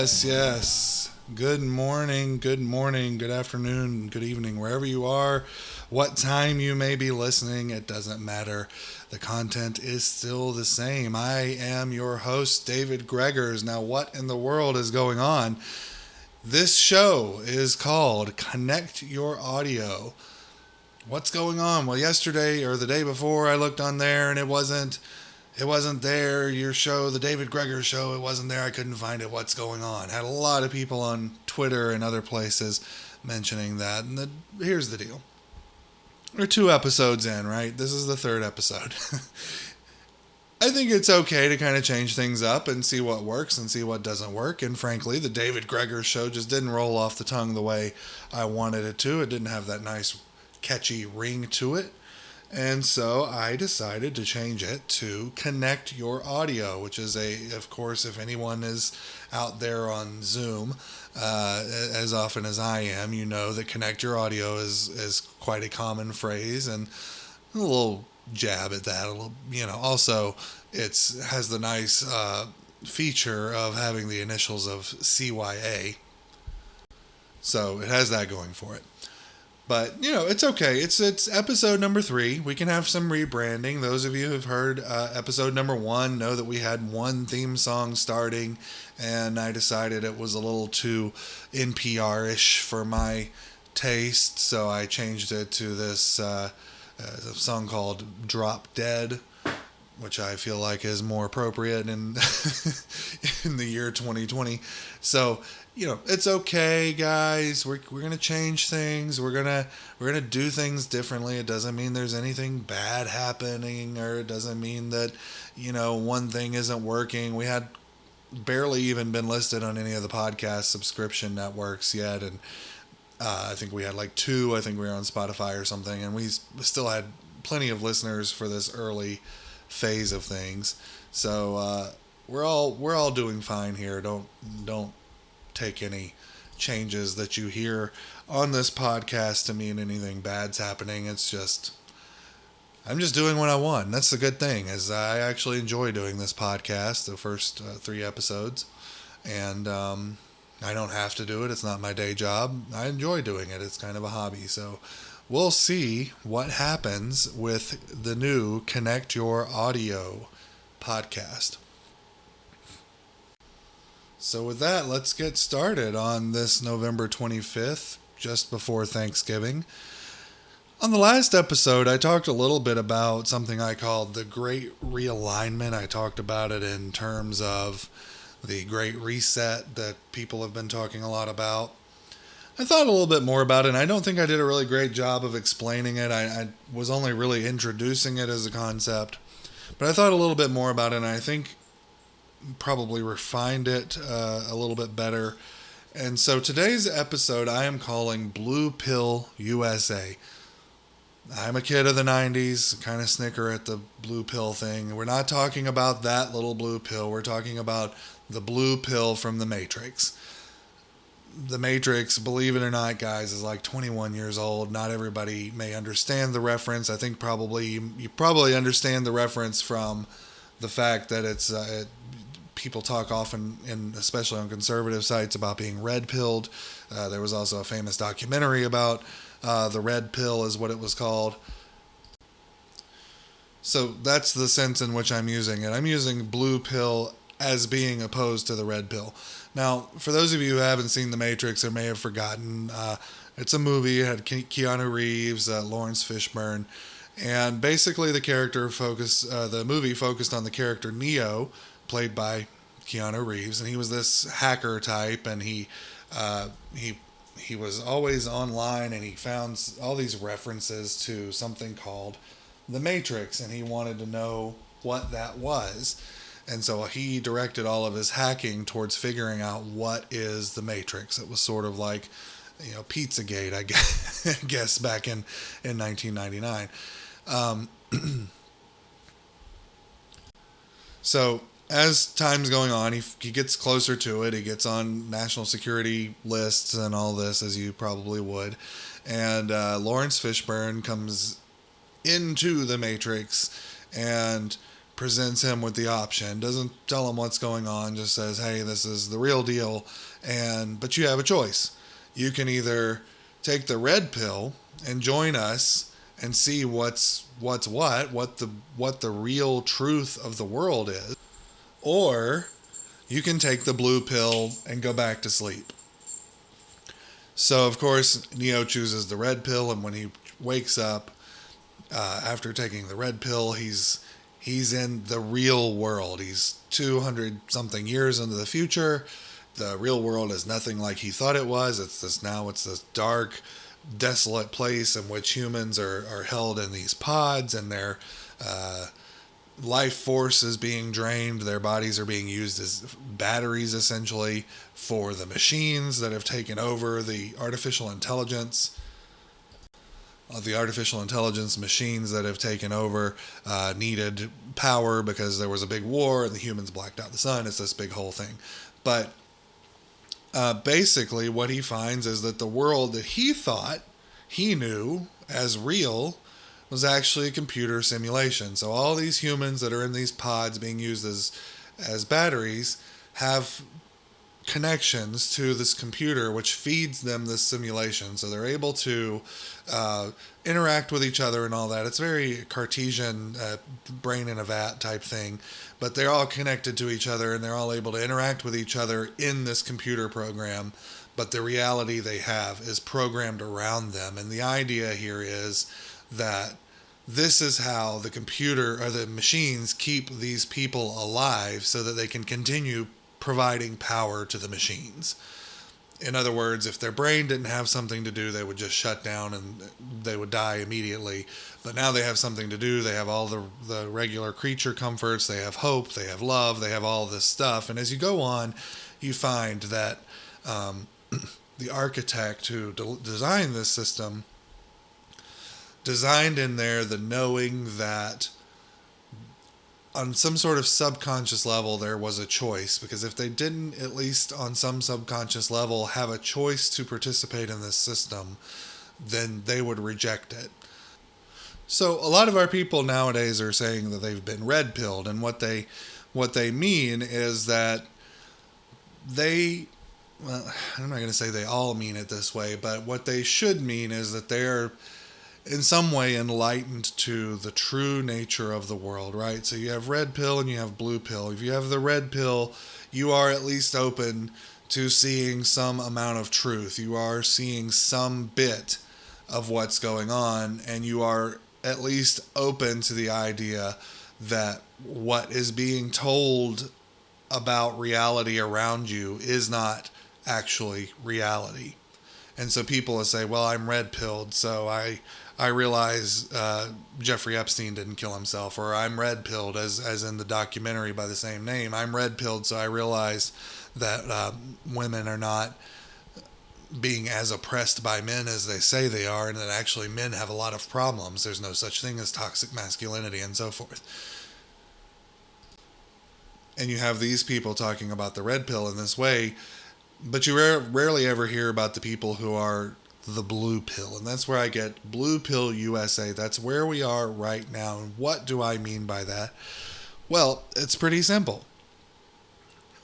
Yes. Good morning, good afternoon, good evening, wherever you are, what time you may be listening, it doesn't matter. The content is still the same. I am your host, David Gregors. Now, what in the world is going on? This show is called Connect Your Audio. What's going on? Well, yesterday or the day before, I looked on there and it wasn't there. Your show, the David Gregor show, it wasn't there. I couldn't find it. What's going on? Had a lot of people on Twitter and other places mentioning that. And here's the deal. We're 2 episodes in, right? This is the 3rd episode. I think it's okay to kind of change things up and see what works and see what doesn't work. And frankly, the David Gregor show just didn't roll off the tongue the way I wanted it to. It didn't have that nice, catchy ring to it. And so I decided to change it to Connect Your Audio, which is of course, if anyone is out there on Zoom, as often as I am, you know that Connect Your Audio is quite a common phrase, and a little jab at that. Also, it has the nice feature of having the initials of CYA. So it has that going for it. But, it's okay. It's episode number 3. We can have some rebranding. Those of you who have heard episode number 1 know that we had one theme song starting, and I decided it was a little too NPR-ish for my taste, so I changed it to this song called Drop Dead, which I feel like is more appropriate in in the year 2020. So, it's okay, guys. We're gonna change things. We're gonna do things differently. It doesn't mean there's anything bad happening, or it doesn't mean that one thing isn't working. We had barely even been listed on any of the podcast subscription networks yet, and I think we had like 2. I think we were on Spotify or something, and we still had plenty of listeners for this early phase of things. So we're all doing fine here. Don't take any changes that you hear on this podcast to mean anything bad's happening. It's just, I'm just doing what I want. That's the good thing, is I actually enjoy doing this podcast, the first 3 episodes, and I don't have to do it. It's not my day job. I enjoy doing it. It's kind of a hobby. So we'll see what happens with the new Connect Your Audio podcast. So with that, let's get started on this November 25th, just before Thanksgiving. On the last episode, I talked a little bit about something I called the Great Realignment. I talked about it in terms of the Great Reset that people have been talking a lot about. I thought a little bit more about it, and I don't think I did a really great job of explaining it. I was only really introducing it as a concept. But I thought a little bit more about it, and I think probably refined it a little bit better. And so today's episode I am calling Blue Pill USA. I'm a kid of the 90s, kind of snicker at the blue pill thing. We're not talking about that little blue pill. We're talking about the blue pill from the Matrix. The Matrix, believe it or not, guys, is like 21 years old. Not everybody may understand the reference. I think you probably understand the reference from the fact that it's people talk often, especially on conservative sites, about being red-pilled. There was also a famous documentary about the red pill, is what it was called. So that's the sense in which I'm using it. I'm using blue pill as being opposed to the red pill. Now, for those of you who haven't seen The Matrix or may have forgotten, it's a movie. It had Keanu Reeves, Lawrence Fishburne, and basically the movie focused on the character Neo, played by Keanu Reeves, and he was this hacker type, and he was always online, and he found all these references to something called The Matrix, and he wanted to know what that was. And so he directed all of his hacking towards figuring out what is the Matrix. It was sort of like, Pizzagate, I guess back in 1999. So as time's going on, he gets closer to it. He gets on national security lists and all this, as you probably would. And Lawrence Fishburne comes into the Matrix and presents him with the option, doesn't tell him what's going on, just says, hey, this is the real deal. But you have a choice. You can either take the red pill and join us and see what the real truth of the world is, or you can take the blue pill and go back to sleep. So of course Neo chooses the red pill, and when he wakes up after taking the red pill, he's in the real world. He's 200 something years into the future. The real world is nothing like he thought it was. It's this dark, desolate place in which humans are held in these pods, and their life force is being drained. Their bodies are being used as batteries, essentially, for the machines that have taken over the artificial intelligence. The artificial intelligence machines that have taken over needed power because there was a big war and the humans blacked out the sun. It's this big whole thing. But basically what he finds is that the world that he thought he knew as real was actually a computer simulation. So all these humans that are in these pods being used as batteries have connections to this computer, which feeds them this simulation. So they're able to interact with each other and all that. It's very Cartesian, brain in a vat type thing, but they're all connected to each other and they're all able to interact with each other in this computer program. But the reality they have is programmed around them. And the idea here is that this is how the computer or the machines keep these people alive so that they can continue providing power to the machines. In other words, if their brain didn't have something to do, they would just shut down and they would die immediately. But now they have something to do. They have all the regular creature comforts. They have hope. They have love. They have all this stuff. And as you go on, you find that the architect who designed this system designed in there the knowing that on some sort of subconscious level there was a choice, because if they didn't, at least on some subconscious level, have a choice to participate in this system, then they would reject it. So a lot of our people nowadays are saying that they've been red pilled, and what they mean is that well, I'm not going to say they all mean it this way, but what they should mean is that they're in some way enlightened to the true nature of the world, right? So you have red pill and you have blue pill. If you have the red pill, you are at least open to seeing some amount of truth. You are seeing some bit of what's going on, and you are at least open to the idea that what is being told about reality around you is not actually reality. And so people will say, well, I'm red pilled, so I realize Jeffrey Epstein didn't kill himself, or I'm red pilled, as in the documentary by the same name. I'm red pilled, so I realize that women are not being as oppressed by men as they say they are, and that actually men have a lot of problems. There's no such thing as toxic masculinity and so forth. And you have these people talking about the red pill in this way, but you rarely ever hear about the people who are the blue pill. And that's where I get Blue Pill USA. That's where we are right now. And what do I mean by that? Well, it's pretty simple.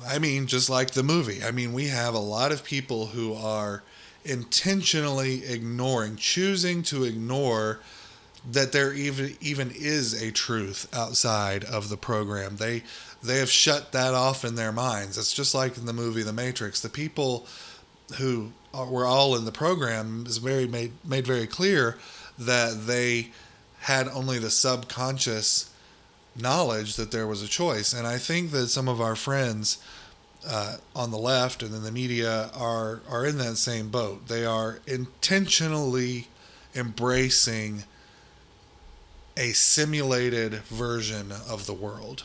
I mean, just like the movie. I mean, we have a lot of people who are intentionally choosing to ignore that there even is a truth outside of the program. They have shut that off in their minds. It's just like in the movie The Matrix. The people who were all in the program is made very clear that they had only the subconscious knowledge that there was a choice. And I think that some of our friends on the left and in the media are in that same boat. They are intentionally embracing a simulated version of the world.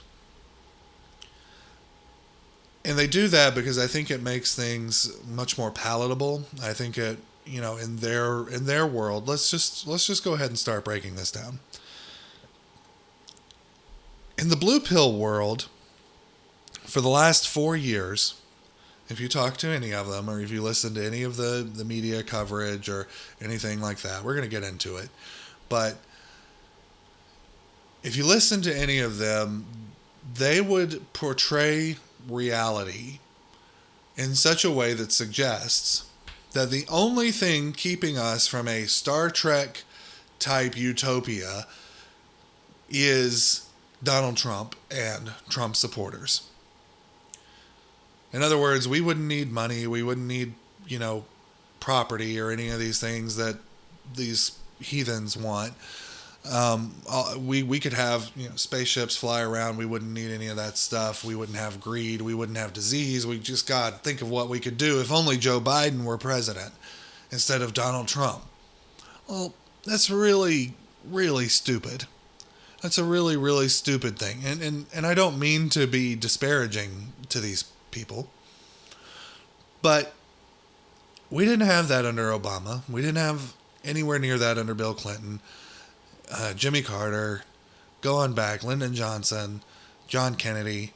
And they do that because I think it makes things much more palatable. I think it, in their world, let's just go ahead and start breaking this down. In the blue pill world, for the last 4 years, if you talk to any of them, or if you listen to any of the media coverage or anything like that, we're going to get into it. But if you listen to any of them, they would portray reality in such a way that suggests that the only thing keeping us from a Star Trek type utopia is Donald Trump and Trump supporters. In other words, we wouldn't need money, we wouldn't need, property or any of these things that these heathens want. We could have spaceships fly around. We wouldn't need any of that stuff. We wouldn't have greed. We wouldn't have disease. We just got think of what we could do if only Joe Biden were president instead of Donald Trump. Well, that's really, really stupid. That's a really, really stupid thing. And I don't mean to be disparaging to these people, but we didn't have that under Obama. We didn't have anywhere near that under Bill Clinton. Jimmy Carter, go on back, Lyndon Johnson, John Kennedy,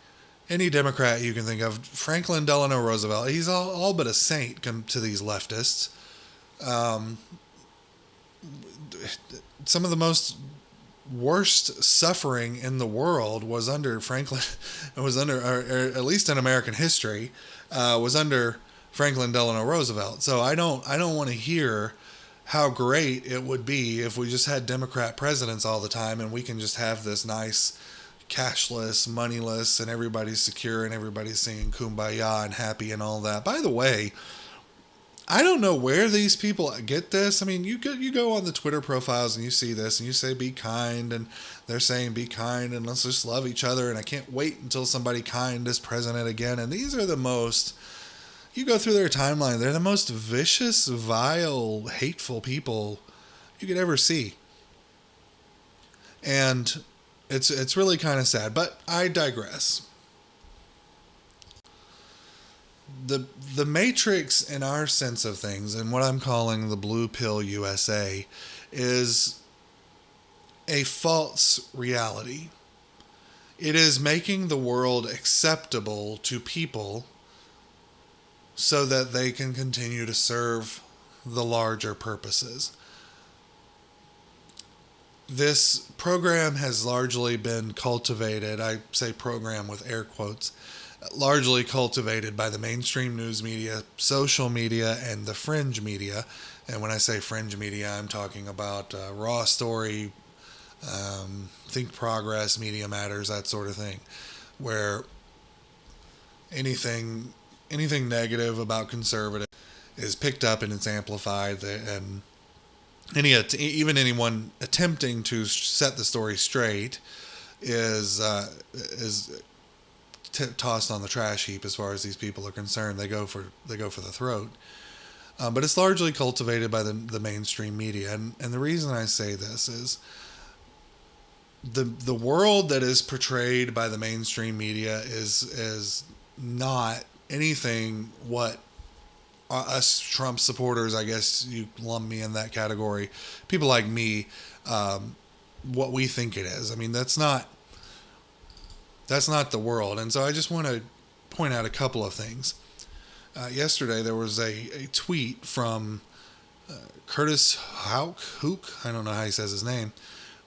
any Democrat you can think of, Franklin Delano Roosevelt. He's all but a saint to these leftists. Some of the most worst suffering in the world was under Franklin. It was under, or at least in American history, was under Franklin Delano Roosevelt. So I don't want to hear how great it would be if we just had Democrat presidents all the time and we can just have this nice cashless, moneyless, and everybody's secure and everybody's singing Kumbaya and happy and all that. By the way, I don't know where these people get this. I mean, you go on the Twitter profiles and you see this and you say be kind, and they're saying be kind and let's just love each other, and I can't wait until somebody kind is president again. And these are the most, you go through their timeline, they're the most vicious, vile, hateful people you could ever see. And it's really kind of sad, but I digress. The matrix in our sense of things, and what I'm calling the blue pill USA, is a false reality. It is making the world acceptable to people so that they can continue to serve the larger purposes. This program has largely been cultivated, I say program with air quotes, largely cultivated by the mainstream news media, social media, and the fringe media. And when I say fringe media, I'm talking about Raw Story, Think Progress, Media Matters, that sort of thing, where anything negative about conservative is picked up and it's amplified, and even anyone attempting to set the story straight is tossed on the trash heap as far as these people are concerned. They go for the throat. But it's largely cultivated by the mainstream media, and the reason I say this is the world that is portrayed by the mainstream media is not anything what us Trump supporters, I guess you lump me in that category, people like me, what we think it is. I mean, that's not the world. And so I just want to point out a couple of things. Yesterday there was a tweet from Curtis Hook, I don't know how he says his name.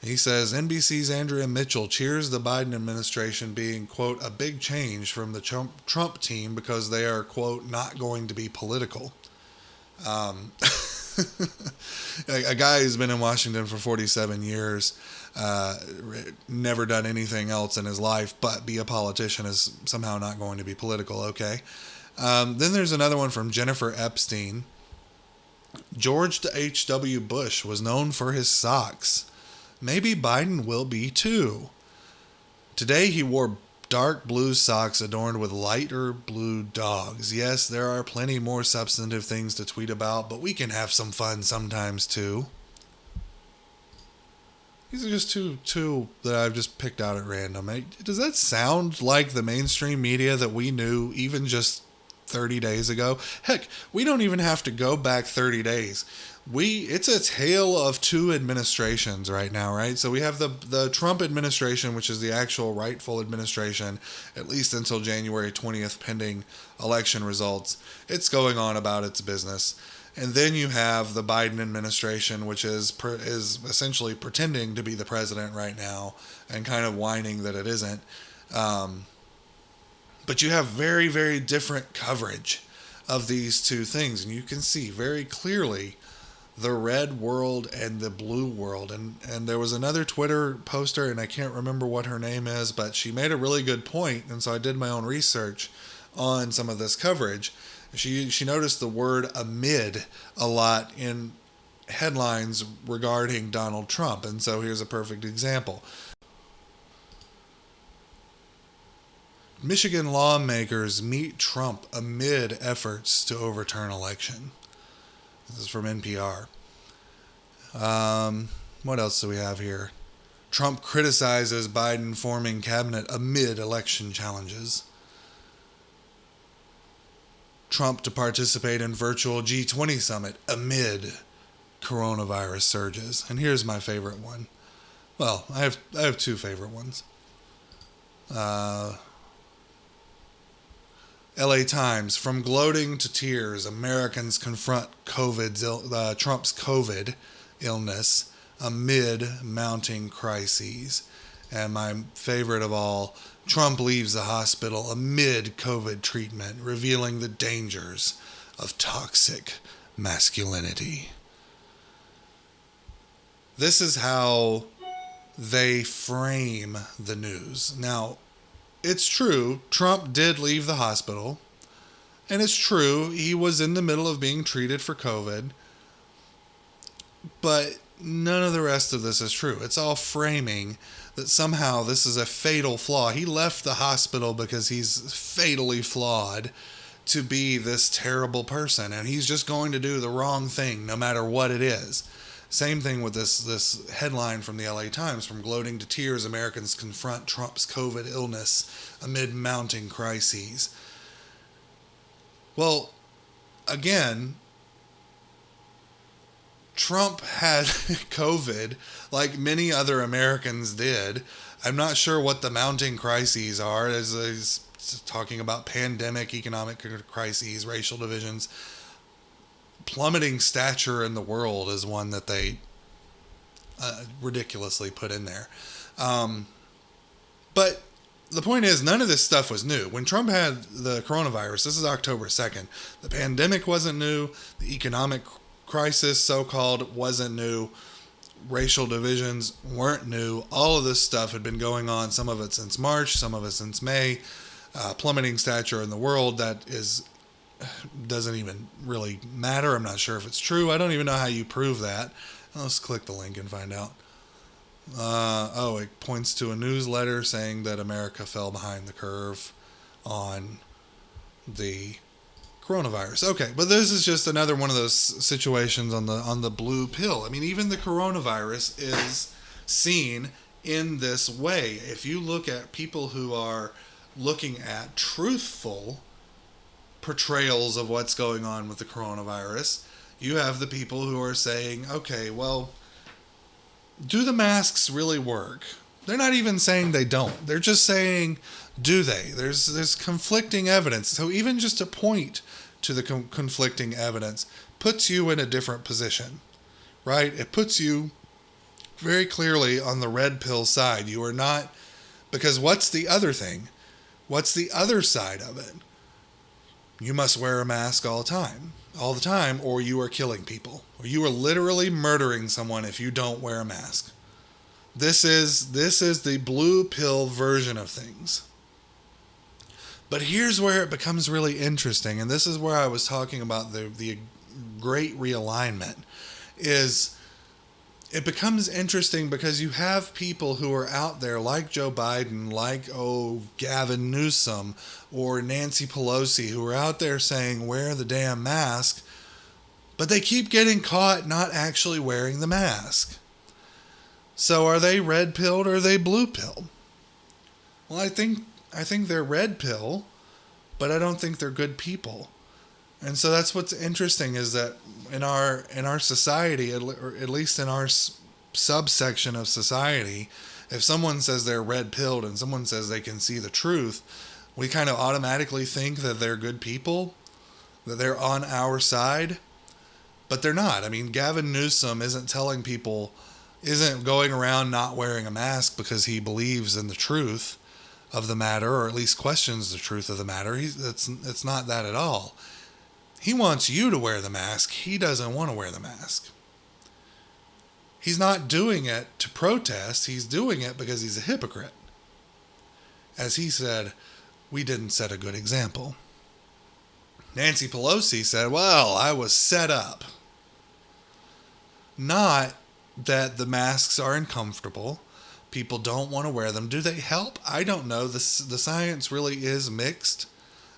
He says, NBC's Andrea Mitchell cheers the Biden administration being, quote, a big change from the Trump team because they are, quote, not going to be political. A guy who's been in Washington for 47 years, never done anything else in his life but be a politician, is somehow not going to be political, okay? Then there's another one from Jennifer Epstein. George H.W. Bush was known for his socks. Maybe Biden will be too. Today he wore dark blue socks adorned with lighter blue dogs. Yes, there are plenty more substantive things to tweet about, but we can have some fun sometimes too. These are just two that I've just picked out at random. Does that sound like the mainstream media that we knew even just 30 days ago? Heck, we don't even have to go back 30 days. It's a tale of two administrations right now, right? So we have the Trump administration, which is the actual rightful administration, at least until January 20th, pending election results. It's going on about its business. And then you have the Biden administration, which is essentially pretending to be the president right now and kind of whining that it isn't. But you have very, very different coverage of these two things. And you can see very clearly the red world and the blue world. And there was another Twitter poster, and I can't remember what her name is, but she made a really good point. And so I did my own research on some of this coverage. She noticed the word amid a lot in headlines regarding Donald Trump. And so here's a perfect example. Michigan lawmakers meet Trump amid efforts to overturn election. This is from NPR. What else do we have here? Trump criticizes Biden forming cabinet amid election challenges. Trump to participate in virtual G20 summit amid coronavirus surges. And here's my favorite one. Well, I have two favorite ones. LA Times, from gloating to tears, Americans confront Trump's COVID illness amid mounting crises. And my favorite of all, Trump leaves the hospital amid COVID treatment, revealing the dangers of toxic masculinity. This is how they frame the news. Now, it's true, Trump did leave the hospital, and it's true, he was in the middle of being treated for COVID, but none of the rest of this is true. It's all framing that somehow this is a fatal flaw. He left the hospital because he's fatally flawed to be this terrible person, and he's just going to do the wrong thing no matter what it is. Same thing with this headline from the LA Times, from gloating to tears, Americans confront Trump's COVID illness amid mounting crises. Well, again, Trump had COVID like many other Americans did. I'm not sure what the mounting crises are. He's talking about pandemic, economic crises, racial divisions. Plummeting stature in the world is one that they ridiculously put in there. But the point is, none of this stuff was new. When Trump had the coronavirus, this is October 2nd, the pandemic wasn't new. The economic crisis, so-called, wasn't new. Racial divisions weren't new. All of this stuff had been going on, some of it since March, some of it since May. Plummeting stature in the world, doesn't even really matter. I'm not sure if it's true. I don't even know how you prove that. Let's click the link and find out. It points to a newsletter saying that America fell behind the curve on the coronavirus. Okay, but this is just another one of those situations on the blue pill. I mean, even the coronavirus is seen in this way. If you look at people who are looking at truthful portrayals of what's going on with the coronavirus, you have the people who are saying, okay, well, do the masks really work? They're not even saying they don't. They're just saying, do they? There's conflicting evidence. So even just to point to the conflicting evidence puts you in a different position, right? It puts you very clearly on the red pill side. You are not, because what's the other thing? What's the other side of it? You must wear a mask all the time, or you are killing people, or you are literally murdering someone if you don't wear a mask. This is the blue pill version of things. But here's where it becomes really interesting, and this is where I was talking about the great realignment, is it becomes interesting because you have people who are out there like Joe Biden, like, Gavin Newsom or Nancy Pelosi, who are out there saying, wear the damn mask, but they keep getting caught not actually wearing the mask. So are they red pilled or are they blue pilled? Well, I think they're red pill, but I don't think they're good people. And so that's what's interesting, is that in our society, or at least in our subsection of society, if someone says they're red-pilled and someone says they can see the truth, we kind of automatically think that they're good people, that they're on our side. But they're not. I mean, Gavin Newsom isn't going around not wearing a mask because he believes in the truth of the matter, or at least questions the truth of the matter. It's not that at all. He wants you to wear the mask. He doesn't want to wear the mask. He's not doing it to protest. He's doing it because he's a hypocrite. As he said, we didn't set a good example. Nancy Pelosi said, well, I was set up. Not that the masks are uncomfortable. People don't want to wear them. Do they help? I don't know. The science really is mixed.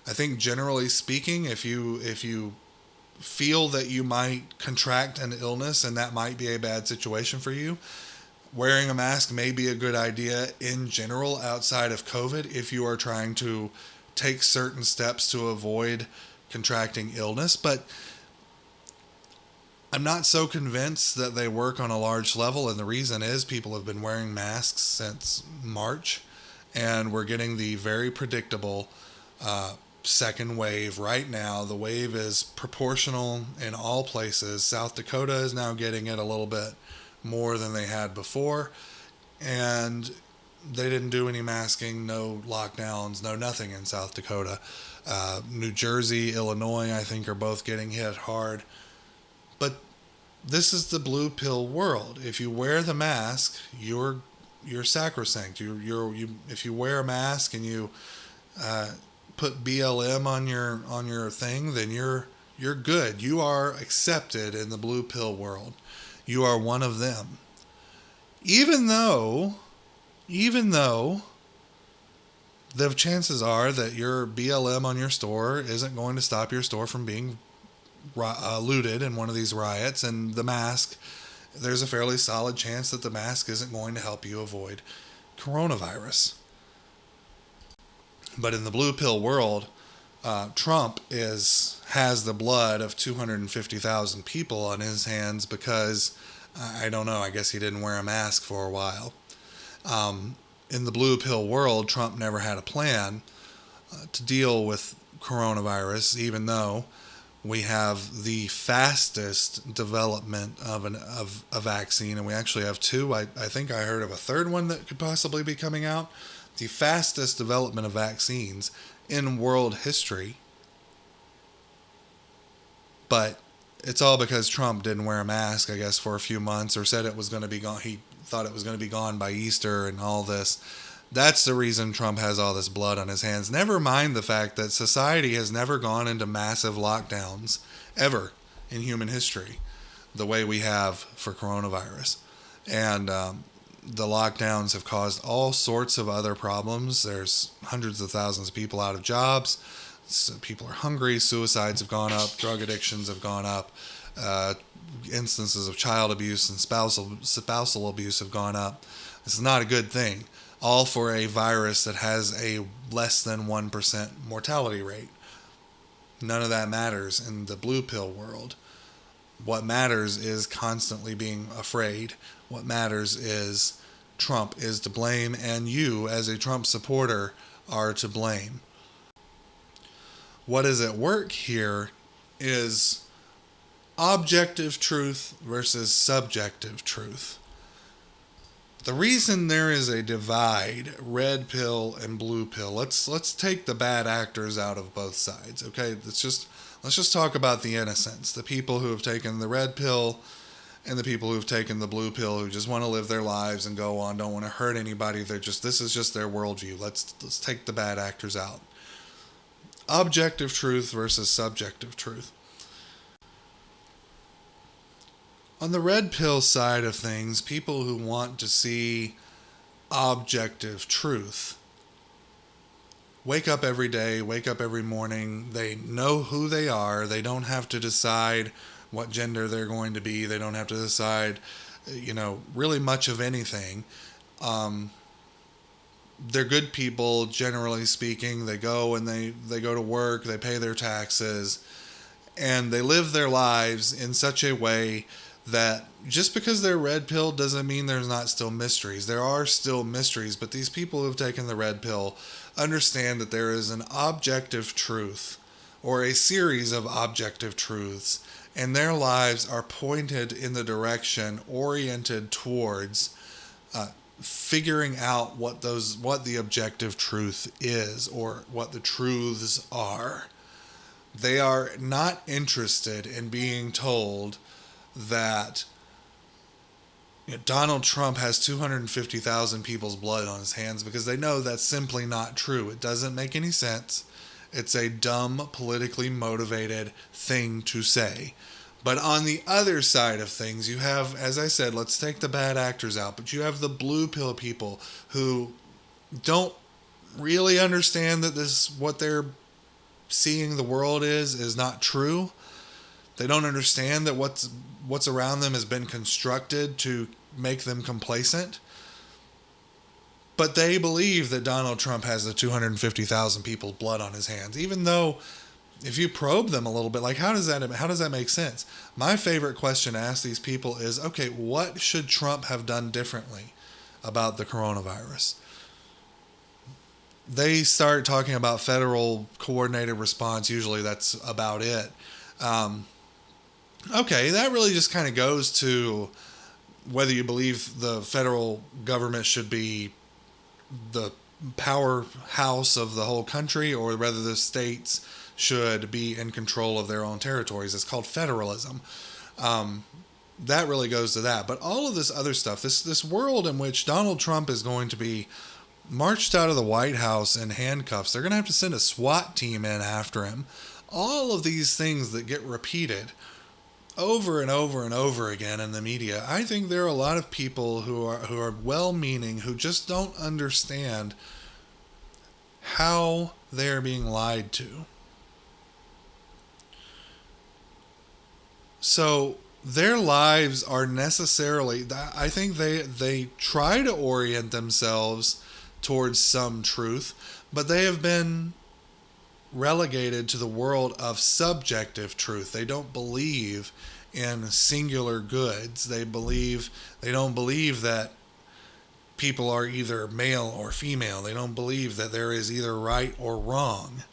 I think generally speaking, if you feel that you might contract an illness and that might be a bad situation for you, wearing a mask may be a good idea in general outside of COVID if you are trying to take certain steps to avoid contracting illness. But I'm not so convinced that they work on a large level, and the reason is people have been wearing masks since March, and we're getting the very predictable second wave right now. The wave is proportional in all places. South Dakota is now getting it a little bit more than they had before, and they didn't do any masking, no lockdowns, no nothing in South Dakota. New Jersey, Illinois, I think, are both getting hit hard. But this is the blue pill world. If you wear the mask, you're sacrosanct. If you wear a mask and you put BLM on your thing, then you're good. You are accepted in the blue pill world. You are one of them. Even though the chances are that your BLM on your store isn't going to stop your store from being looted in one of these riots, and the mask, there's a fairly solid chance that the mask isn't going to help you avoid coronavirus. But in the blue pill world, Trump has the blood of 250,000 people on his hands because, I don't know, I guess he didn't wear a mask for a while. In the blue pill world, Trump never had a plan to deal with coronavirus, even though we have the fastest development of a vaccine, and we actually have two. I think I heard of a third one that could possibly be coming out. The fastest development of vaccines in world history. But it's all because Trump didn't wear a mask, I guess, for a few months, or said it was going to be gone. He thought it was going to be gone by Easter and all this. That's the reason Trump has all this blood on his hands. Never mind the fact that society has never gone into massive lockdowns ever in human history the way we have for coronavirus. And the lockdowns have caused all sorts of other problems. There's hundreds of thousands of people out of jobs. So people are hungry. Suicides have gone up. Drug addictions have gone up. Instances of child abuse and spousal abuse have gone up. This is not a good thing. All for a virus that has a less than 1% mortality rate. None of that matters in the blue pill world. What matters is constantly being afraid. What matters is Trump is to blame, and you, as a Trump supporter, are to blame. What is at work here is objective truth versus subjective truth. The reason there is a divide, red pill and blue pill, let's take the bad actors out of both sides, okay? Let's just talk about the innocents, the people who have taken the red pill and the people who have taken the blue pill, who just want to live their lives and go on, don't want to hurt anybody. This is just their worldview. Let's take the bad actors out. Objective truth versus subjective truth. On the red pill side of things, people who want to see objective truth wake up every day, wake up every morning. They know who they are. They don't have to decide what gender they're going to be. They don't have to decide, really much of anything. They're good people, generally speaking. They go and they go to work, they pay their taxes, and they live their lives in such a way that just because they're red pill doesn't mean there's not still mysteries. There are still mysteries, but these people who have taken the red pill understand that there is an objective truth, or a series of objective truths, and their lives are pointed in the direction oriented towards figuring out what the objective truth is, or what the truths are. They are not interested in being told that Donald Trump has 250,000 people's blood on his hands, because they know that's simply not true. It doesn't make any sense. It's a dumb, politically motivated thing to say. But on the other side of things, you have, as I said, let's take the bad actors out, but you have the blue pill people who don't really understand that what they're seeing the world is not true. They don't understand that what's around them has been constructed to make them complacent. But they believe that Donald Trump has the 250,000 people's blood on his hands, even though if you probe them a little bit, like how does that make sense? My favorite question to ask these people is, okay, what should Trump have done differently about the coronavirus? They start talking about federal coordinated response. Usually that's about it. Okay, that really just kind of goes to whether you believe the federal government should be the powerhouse of the whole country, or whether the states should be in control of their own territories. It's called federalism. That really goes to that. But all of this other stuff, this world in which Donald Trump is going to be marched out of the White House in handcuffs, they're going to have to send a SWAT team in after him. All of these things that get repeated over and over and over again in the media. I think there are a lot of people who are well-meaning, who just don't understand how they're being lied to. So their lives are necessarily, I think they try to orient themselves towards some truth, but they have been relegated to the world of subjective truth. They don't believe in singular goods. They don't believe that people are either male or female. They don't believe that there is either right or wrong.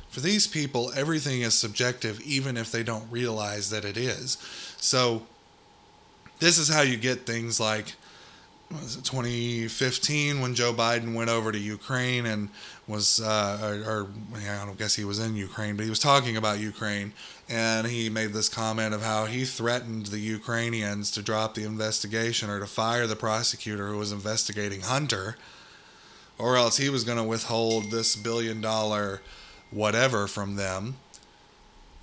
For these people, everything is subjective, even if they don't realize that it is. So this is how you get things like, what was it, 2015, when Joe Biden went over to Ukraine and was, I don't guess he was in Ukraine, but he was talking about Ukraine, and he made this comment of how he threatened the Ukrainians to drop the investigation or to fire the prosecutor who was investigating Hunter, or else he was going to withhold this $1 billion whatever from them.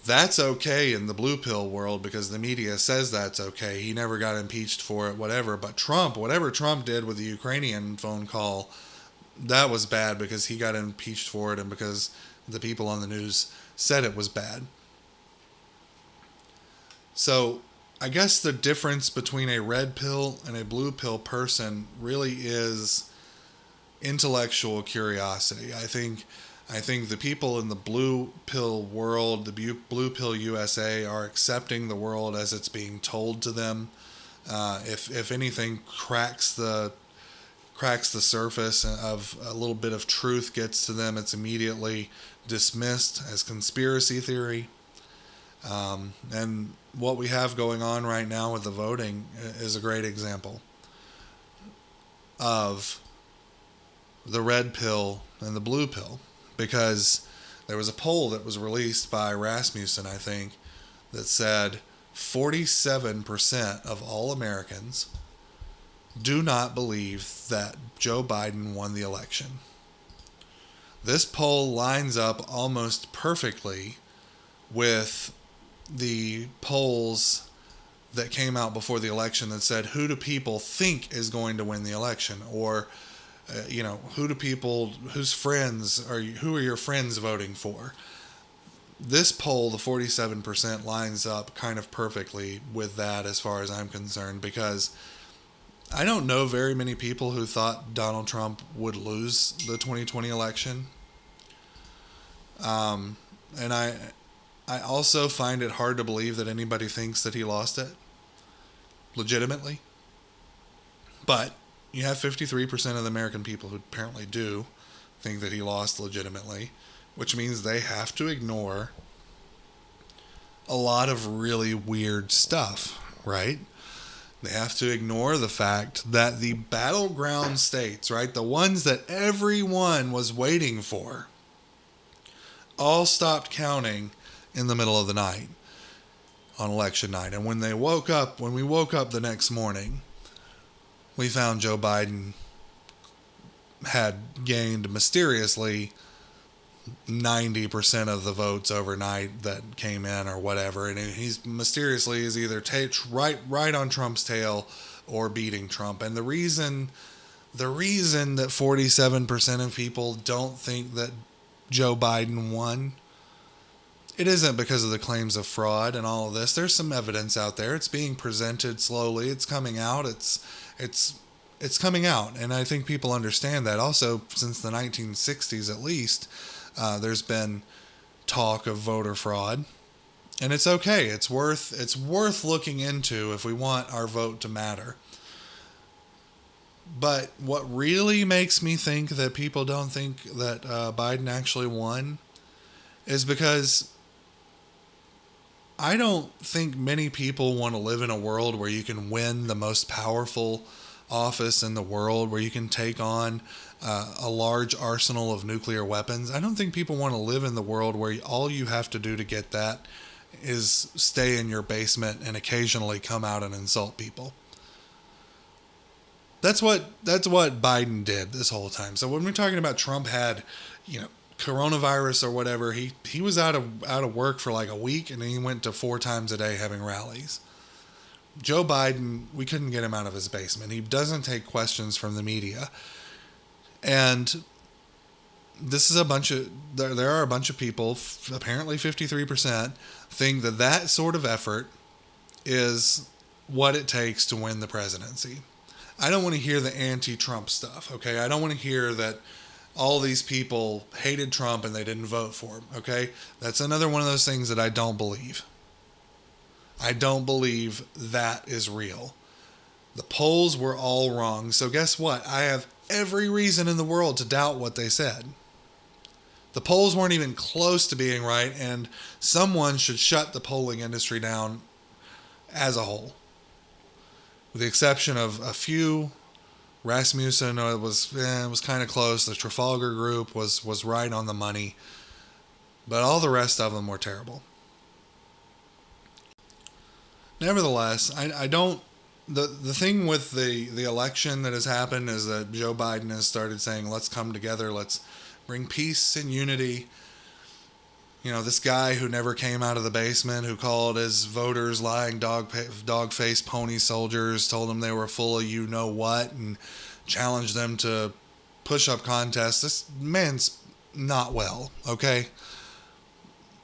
That's okay in the blue pill world because the media says that's okay. He never got impeached for it, whatever. But Trump, whatever Trump did with the Ukrainian phone call, that was bad because he got impeached for it and because the people on the news said it was bad. So I guess the difference between a red pill and a blue pill person really is intellectual curiosity. I think the people in the blue pill world, the blue pill USA, are accepting the world as it's being told to them. If anything cracks the surface of a little bit of truth gets to them, it's immediately dismissed as conspiracy theory. And what we have going on right now with the voting is a great example of the red pill and the blue pill. Because there was a poll that was released by Rasmussen, I think, that said 47% of all Americans do not believe that Joe Biden won the election. This poll lines up almost perfectly with the polls that came out before the election that said, who do people think is going to win the election? Or whose friends who are your friends voting for? This poll, the 47%, lines up kind of perfectly with that as far as I'm concerned, because I don't know very many people who thought Donald Trump would lose the 2020 election. And I also find it hard to believe that anybody thinks that he lost it legitimately. But you have 53% of the American people who apparently do think that he lost legitimately. which means they have to ignore a lot of really weird stuff, right? They have to ignore the fact that the battleground states, right, the ones that everyone was waiting for, all stopped counting in the middle of the night on election night. And when we woke up the next morning, we found Joe Biden had gained mysteriously 90% of the votes overnight that came in or whatever, and he's mysteriously is either right on Trump's tail or beating Trump. And the reason that 47% of people don't think that Joe Biden won, it isn't because of the claims of fraud and all of this. There's some evidence out there. It's being presented slowly. It's coming out. It's coming out, and I think people understand that. Also, since the 1960s at least, there's been talk of voter fraud, and it's okay. It's worth looking into if we want our vote to matter. But what really makes me think that people don't think that Biden actually won is because I don't think many people want to live in a world where you can win the most powerful office in the world, where you can take on a large arsenal of nuclear weapons. I don't think people want to live in the world where all you have to do to get that is stay in your basement and occasionally come out and insult people. That's what Biden did this whole time. So when we're talking about Trump had, coronavirus or whatever, he was out of work for like a week, and then he went to 4 times a day having rallies. Joe Biden, we couldn't get him out of his basement. He doesn't take questions from the media. And this is there are a bunch of people, apparently 53%, think that sort of effort is what it takes to win the presidency. I don't want to hear the anti-Trump stuff, okay? I don't want to hear that all these people hated Trump and they didn't vote for him, okay? That's another one of those things that I don't believe. I don't believe that is real. The polls were all wrong. So guess what? I have every reason in the world to doubt what they said. The polls weren't even close to being right, and someone should shut the polling industry down as a whole. With the exception of a few. Rasmussen, it was kind of close. The Trafalgar Group was right on the money. But all the rest of them were terrible. Nevertheless, I don't. The thing with the election that has happened is that Joe Biden has started saying, let's come together, let's bring peace and unity. This guy who never came out of the basement, who called his voters lying dog-faced pony soldiers, told them they were full of you-know-what, and challenged them to push-up contests. This man's not well, okay?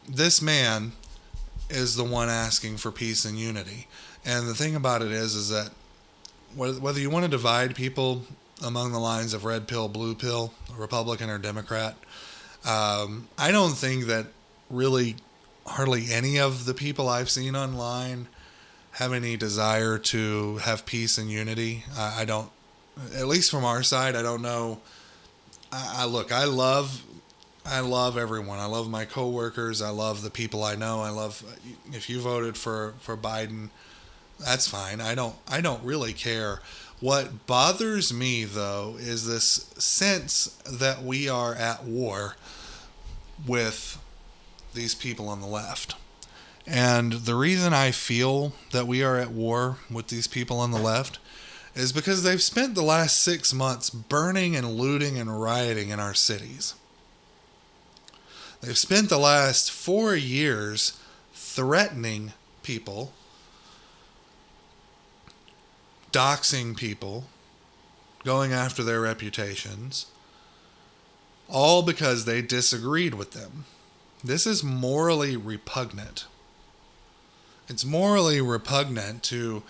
This man is the one asking for peace and unity. And the thing about it is that whether you want to divide people among the lines of red pill, blue pill, Republican or Democrat, I don't think that really hardly any of the people I've seen online have any desire to have peace and unity. I don't, at least from our side, I don't know. I love everyone. I love my coworkers. I love the people I know. If you voted for Biden, that's fine. I don't really care. What bothers me though is this sense that we are at war with these people on the left. And the reason I feel that we are at war with these people on the left is because they've spent the last 6 months burning and looting and rioting in our cities. They've spent the last 4 years threatening people, doxing people, going after their reputations, all because they disagreed with them. This is morally repugnant. It's morally repugnant to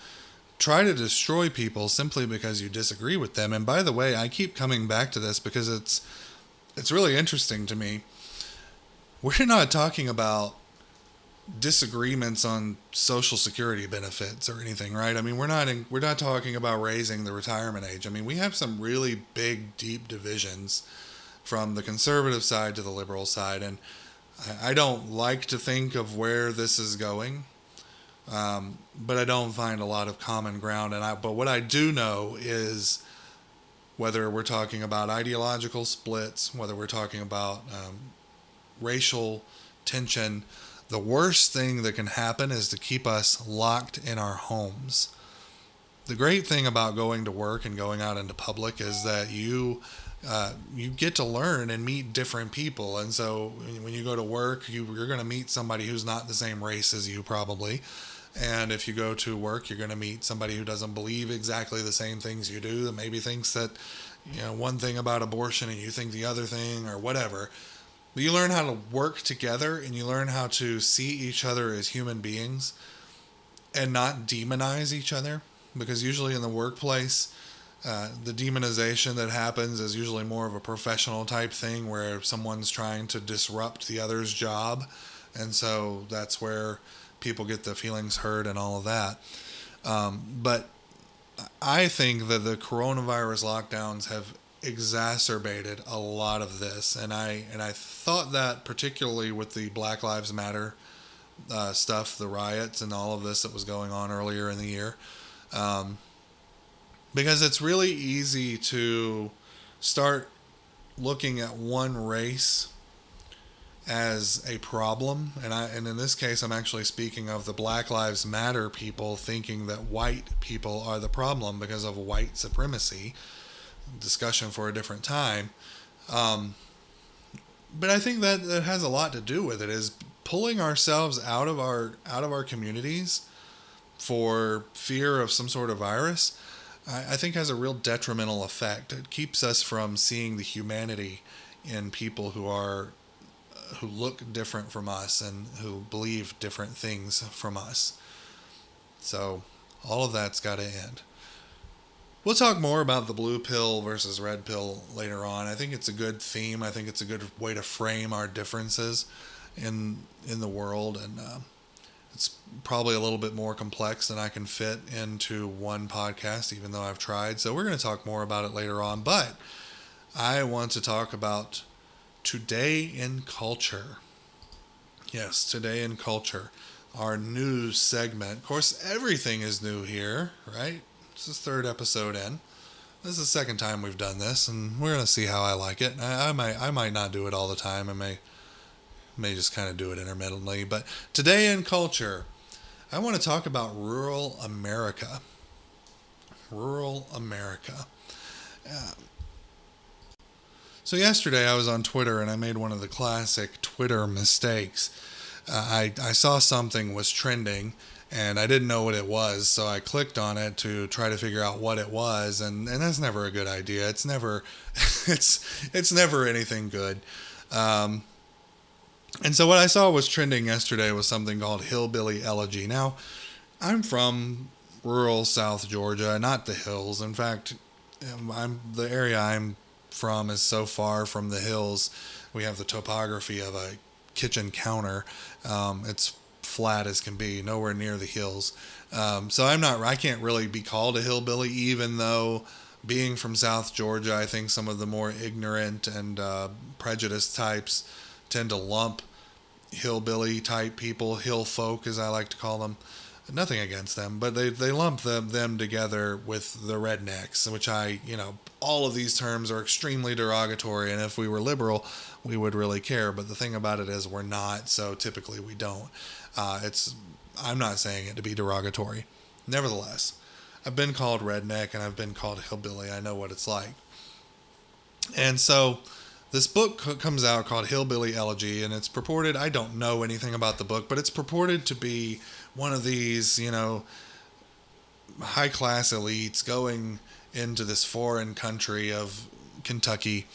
try to destroy people simply because you disagree with them. And by the way, I keep coming back to this because it's really interesting to me. We're not talking about disagreements on Social Security benefits or anything, right? I mean, we're not talking about raising the retirement age. I mean, we have some really big, deep divisions from the conservative side to the liberal side. And I don't like to think of where this is going, but I don't find a lot of common ground. But what I do know is, whether we're talking about ideological splits, whether we're talking about racial tension, the worst thing that can happen is to keep us locked in our homes. The great thing about going to work and going out into public is that you get to learn and meet different people. And so when you go to work, you're going to meet somebody who's not the same race as you, probably. And if you go to work, you're going to meet somebody who doesn't believe exactly the same things you do, that maybe thinks that, one thing about abortion and you think the other thing, or whatever. But you learn how to work together, and you learn how to see each other as human beings and not demonize each other. Because usually in the workplace, the demonization that happens is usually more of a professional type thing, where someone's trying to disrupt the other's job. And so that's where people get their feelings hurt and all of that. But I think that the coronavirus lockdowns have exacerbated a lot of this. And I thought that particularly with the Black Lives Matter stuff, the riots and all of this that was going on earlier in the year. Because it's really easy to start looking at one race as a problem, and in this case, I'm actually speaking of the Black Lives Matter people thinking that white people are the problem because of white supremacy. Discussion for a different time. But I think that has a lot to do with it, is pulling ourselves out of our communities for fear of some sort of virus. I think has a real detrimental effect. It keeps us from seeing the humanity in people who look different from us and who believe different things from us. So all of that's got to end. We'll talk more about the blue pill versus red pill later on. I think it's a good theme. I think it's a good way to frame our differences in the world, and it's probably a little bit more complex than I can fit into one podcast, even though I've tried. So we're going to talk more about it later on. But I want to talk about Today in Culture. Yes, Today in Culture, our news segment. Of course, everything is new here, right? This is third episode in. This is the second time we've done this, and we're going to see how I like it. I might not do it all the time. I may just kind of do it intermittently. But Today in Culture, I want to talk about rural America. Rural America. So yesterday I was on Twitter, and I made one of the classic Twitter mistakes. I saw something was trending, and I didn't know what it was, so I clicked on it to try to figure out what it was, and that's never a good idea. It's never it's never anything good. And so what I saw was trending yesterday was something called Hillbilly Elegy. Now, I'm from rural South Georgia, not the hills. In fact, the area I'm from is so far from the hills. We have the topography of a kitchen counter. It's flat as can be, nowhere near the hills. So I can't really be called a hillbilly, even though being from South Georgia, I think some of the more ignorant and prejudiced types tend to lump hillbilly type people, hill folk as I like to call them. Nothing against them, but they lump them together with the rednecks, which all of these terms are extremely derogatory, and if we were liberal, we would really care. But the thing about it is we're not, so typically we don't. I'm not saying it to be derogatory. Nevertheless, I've been called redneck and I've been called hillbilly. I know what it's like. And so this book comes out called Hillbilly Elegy, and it's purported, I don't know anything about the book, but it's purported to be one of these, high-class elites going into this foreign country of Kentucky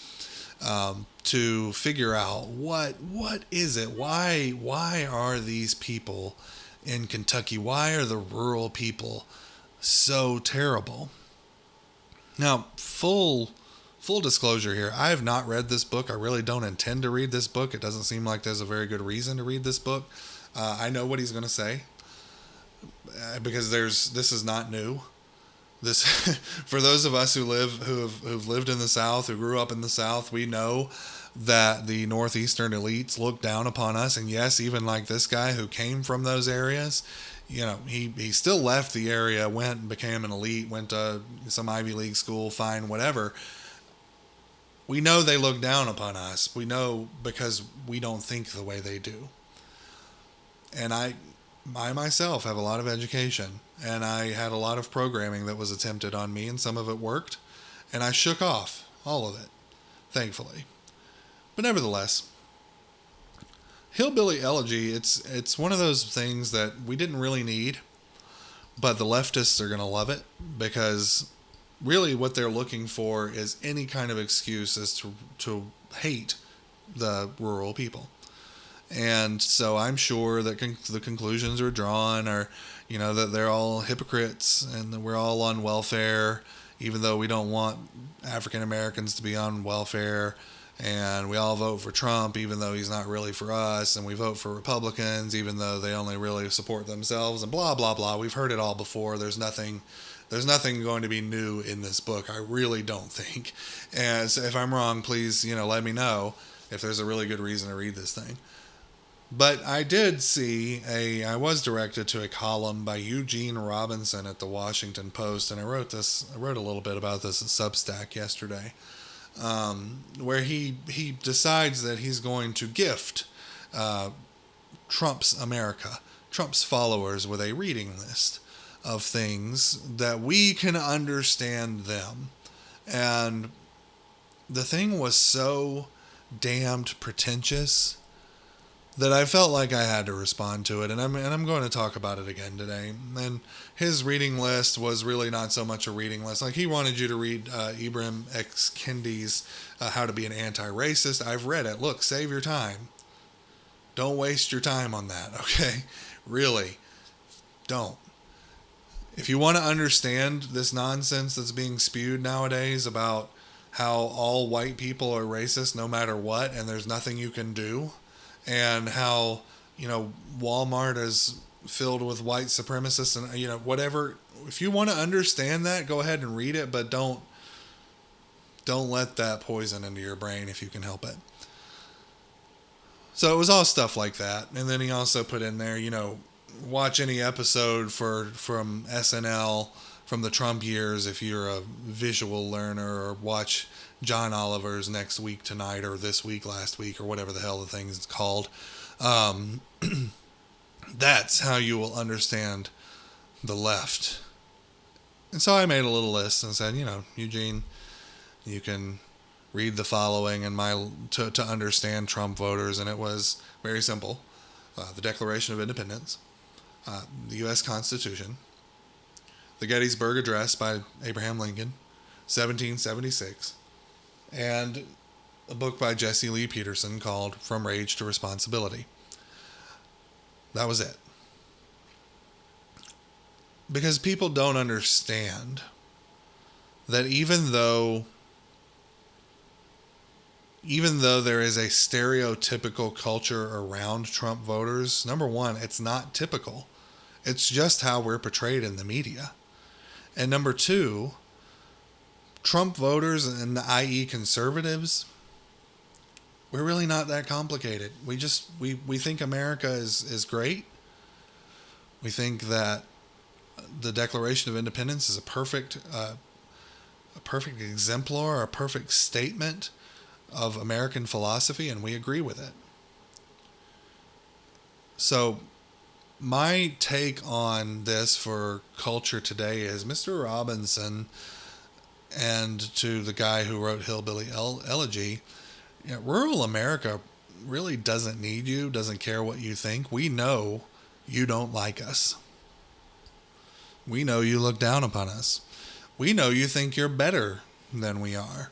to figure out what is it? Why are these people in Kentucky? Why are the rural people so terrible? Now, full disclosure here, I have not read this book. I really don't intend to read this book. It doesn't seem like there's a very good reason to read this book. I know what he's going to say because this is not new. This, for those of us who've lived in the South, who grew up in the South, we know that the Northeastern elites look down upon us. And yes, even like this guy who came from those areas, he still left the area, went and became an elite, went to some Ivy League school, fine, whatever. We know they look down upon us. We know because we don't think the way they do. And I myself have a lot of education, and I had a lot of programming that was attempted on me, and some of it worked, and I shook off all of it, thankfully. But nevertheless, Hillbilly Elegy, it's one of those things that we didn't really need, but the leftists are going to love it, because really what they're looking for is any kind of excuse as to hate the rural people. And so I'm sure that the conclusions are drawn are, that they're all hypocrites and that we're all on welfare, even though we don't want African Americans to be on welfare. And we all vote for Trump, even though he's not really for us. And we vote for Republicans, even though they only really support themselves, and blah, blah, blah. We've heard it all before. There's nothing going to be new in this book. I really don't think. And so if I'm wrong, please, let me know if there's a really good reason to read this thing. But I did I was directed to a column by Eugene Robinson at the Washington Post, and I wrote a little bit about this in Substack yesterday, where he decides that he's going to gift Trump's followers with a reading list of things that we can understand them. And the thing was so damned pretentious that I felt like I had to respond to it, and I'm going to talk about it again today. And his reading list was really not so much a reading list. Like, he wanted you to read Ibram X. Kendi's How to Be an Anti-Racist. I've read it. Look, save your time. Don't waste your time on that, okay? Really, don't. If you want to understand this nonsense that's being spewed nowadays about how all white people are racist no matter what, and there's nothing you can do, and how, Walmart is filled with white supremacists and, whatever. If you want to understand that, go ahead and read it, but don't let that poison into your brain if you can help it. So it was all stuff like that. And then he also put in there, watch any episode from SNL from the Trump years if you're a visual learner, or watch John Oliver's Next Week Tonight, or This Week Last Week, or whatever the hell the thing is called. That's how you will understand the left. And so I made a little list and said, Eugene, you can read the following to understand Trump voters. And it was very simple. The Declaration of Independence, the U.S. Constitution, the Gettysburg Address by Abraham Lincoln, 1776, and a book by Jesse Lee Peterson called From Rage to Responsibility. That was it. Because people don't understand that even though there is a stereotypical culture around Trump voters, number one, it's not typical. It's just how we're portrayed in the media. And number two, Trump voters, and i.e. conservatives, we're really not that complicated. We think America is great. We think that the Declaration of Independence is a perfect exemplar, a perfect statement of American philosophy, and we agree with it. So my take on this for culture today is Mr. Robinson, and to the guy who wrote Hillbilly Elegy, rural America really doesn't need you, doesn't care what you think. We know you don't like us. We know you look down upon us. We know you think you're better than we are.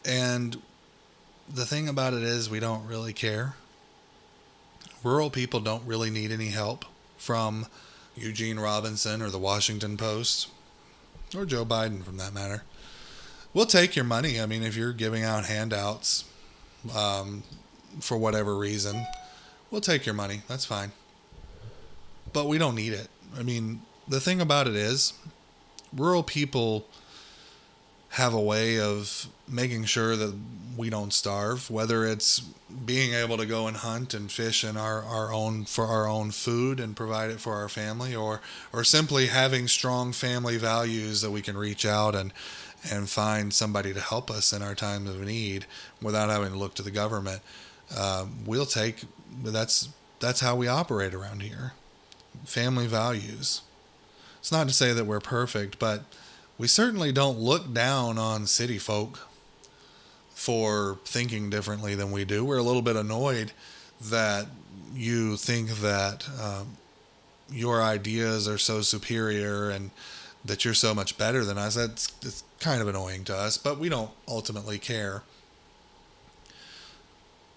And the thing about it is, we don't really care. Rural people don't really need any help from Eugene Robinson or the Washington Post, or Joe Biden for that matter. We'll take your money. I mean, if you're giving out handouts for whatever reason, we'll take your money. That's fine. But we don't need it. I mean, the thing about it is, rural people have a way of making sure that we don't starve, whether it's being able to go and hunt and fish in our own for our own food and provide it for our family, or simply having strong family values that we can reach out and find somebody to help us in our time of need without having to look to the government. That's how we operate around here. Family values. It's not to say that we're perfect, but we certainly don't look down on city folk for thinking differently than we do. We're a little bit annoyed that you think that your ideas are so superior and that you're so much better than us. It's kind of annoying to us, but we don't ultimately care.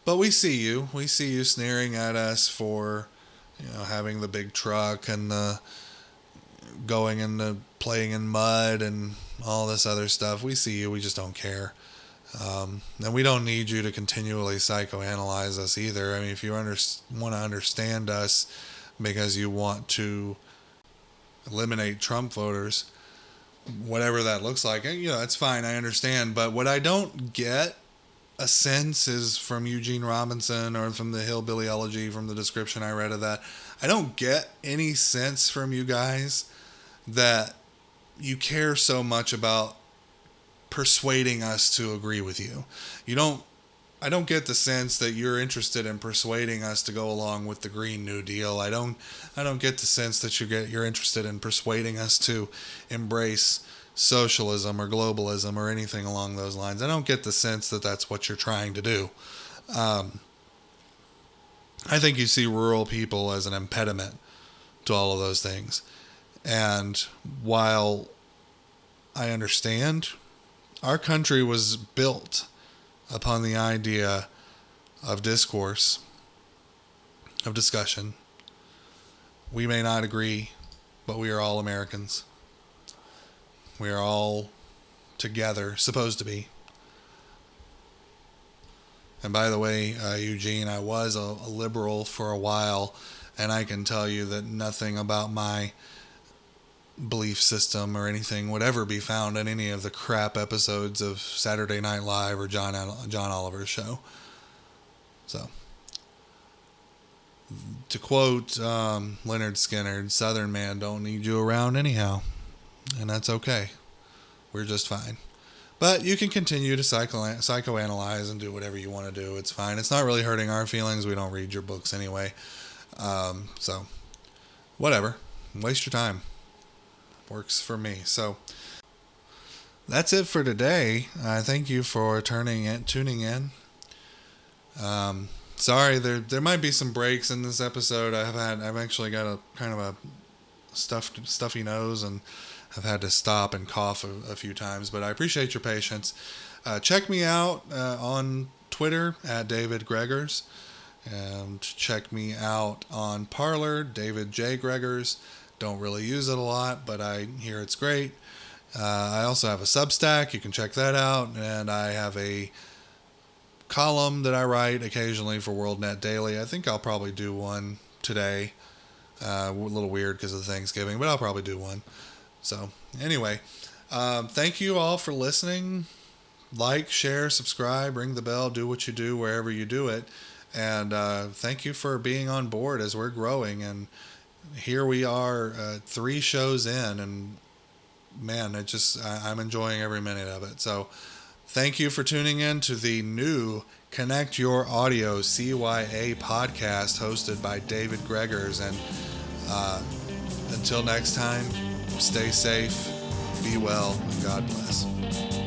But we see you. We see you sneering at us for, having the big truck and the going and the playing in mud and all this other stuff. We see you. We just don't care. And we don't need you to continually psychoanalyze us either. I mean, if you want to understand us because you want to eliminate Trump voters, whatever that looks like, it's fine. I understand. But what I don't get a sense is from Eugene Robinson or from the Hillbilly Elegy, from the description I read of that, I don't get any sense from you guys that you care so much about persuading us to agree with you. I don't get the sense that you're interested in persuading us to go along with the Green New Deal. I don't get the sense that you're interested in persuading us to embrace socialism or globalism or anything along those lines. I don't get the sense that that's what you're trying to do. I think you see rural people as an impediment to all of those things. And while I understand, our country was built upon the idea of discourse, of discussion. We may not agree, but we are all Americans. We are all together, supposed to be. And by the way, Eugene, I was a liberal for a while, and I can tell you that nothing about my belief system or anything would ever be found in any of the crap episodes of Saturday Night Live or John Oliver's show. So, to quote Leonard Skinner, Southern man don't need you around anyhow. And that's okay. We're just fine. But you can continue to psychoanalyze and do whatever you want to do. It's fine. It's not really hurting our feelings. We don't read your books anyway. So, whatever. Waste your time. Works for me. So, that's it for today. Thank you for tuning in. Sorry, there might be some breaks in this episode. I've actually got a kind of a stuffy nose, and I've had to stop and cough a few times, but I appreciate your patience. Check me out on Twitter at David Gregors, and check me out on Parler, David J. Gregors. Don't really use it a lot, but I hear it's great. I also have a Substack. You can check that out, and I have a column that I write occasionally for WorldNet Daily. I think I'll probably do one today. A little weird because of Thanksgiving, but I'll probably do one. So anyway, thank you all for listening. Like, share, subscribe, ring the bell, do what you do wherever you do it. And thank you for being on board as we're growing. And here we are 3 shows in, and man, I'm enjoying every minute of it. So thank you for tuning in to the new Connect Your Audio CYA podcast hosted by David Gregors. And until next time, stay safe, be well, and God bless.